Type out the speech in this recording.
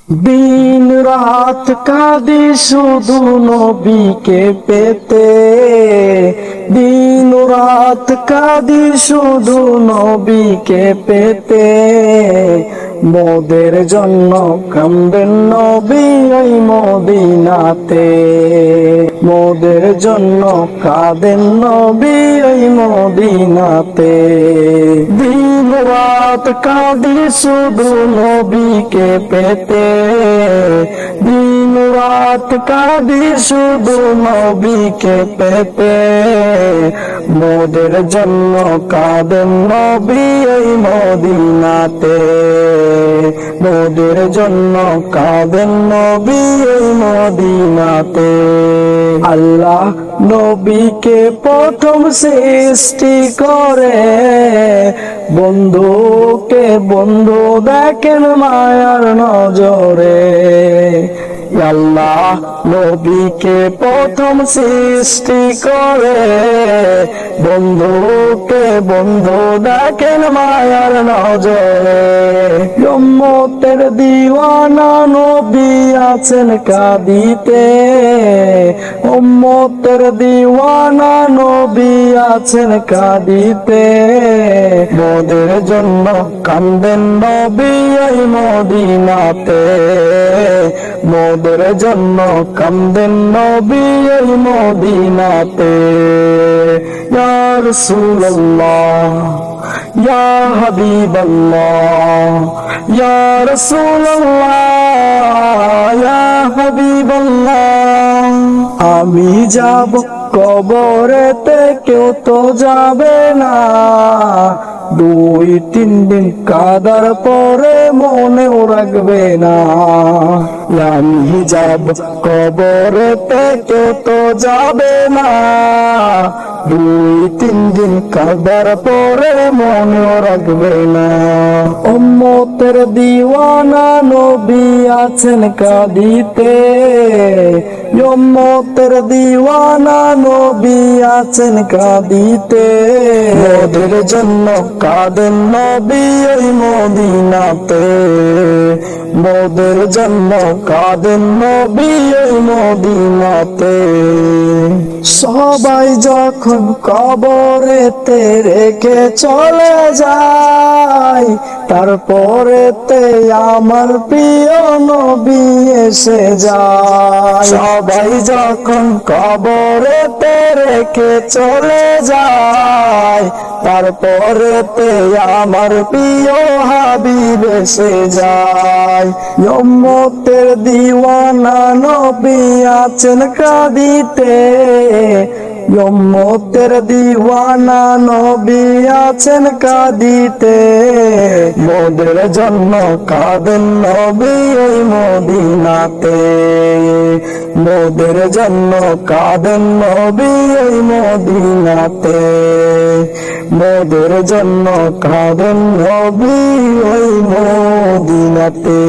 দিন রাত কাঁদি শুধু নবীকে পেতে, দিন রাত কাঁদি শুধু নবীকে পেতে। মোদের জন্য কান্দেন নবী ওই মদিনাতে, মোদের জন্য কাঁদেন নবী ওই মদিনাতে। দিন রাত কাঁদি শুধু নবীকে পেতে, দিন রাত কাঁদি শুধু নবীকে পেতে। মোদের জন্য কাঁদেন নবী ওই মদিনাতে, মোদের জন্য কাঁদেন নবী ওই মদিনাতে। আল্লাহ নবীকে প্রথম সৃষ্টি করে, বন্ধুকে বন্ধু দেখেন মায়ার নজরে। আল্লাহ নবীকে প্রথম সৃষ্টি করে, বন্ধুকে বন্ধু দেখেন মায়ার নজরে। উম্মতের দিওয়ানা নবী আছেন কাঁদিতে, উম্মতের দিওয়ানা নবী আছেন কাঁদিতে। মোদের জন্য কান্দেন নবী ওই মদিনাতে, মোদের জন্য কান্দেন নবী ওই মদিনাতে। ইয়া রাসূলুল্লাহ ইয়া হাবিবাল্লাহ, ইয়া রাসূলুল্লাহ ইয়া হাবিবাল্লাহ। আমি যাব কবরেতে কেউ তো যাবে না, 2-3 দিন কাদার পরে মনেও রাখবে না। আমি যাব কবরেতে কেউ তো যাবে না, 2-3 দিন কাদার পরে মনেও রাখবে না। উম্মতের দিওয়ানা নবী আছেন কাঁদিতে, উম্মতের দিওয়ানা নবী আছেন কাঁদিতে। মোদের জন্য কাঁদেন নবী ওই মদিনাতে, মোদের জন্য কাঁদেন নবী ওই মদিনাতে। সবাই যখন কবরেতে রেখে চলে যায়, তারপরেতে আমার প্রিয় নবী এসে যায়। সবাই যখন কবরেতে রেখে চলে যায়, তারপরেতে আমার প্রিয় হাবিব এসে যায়। উম্মতের দিওয়ানা নবী আছেন কাঁদিতে, উম্মতের দিওয়ানা নবী আছেন কাঁদিতে। মোদের জন্য কাঁদেন নবী ওই মদিনাতে, মোদের জন্য কাঁদেন নবী ওই মদিনাতে, মোদের জন্য কাঁদেন নবী ওই মদিনাতে।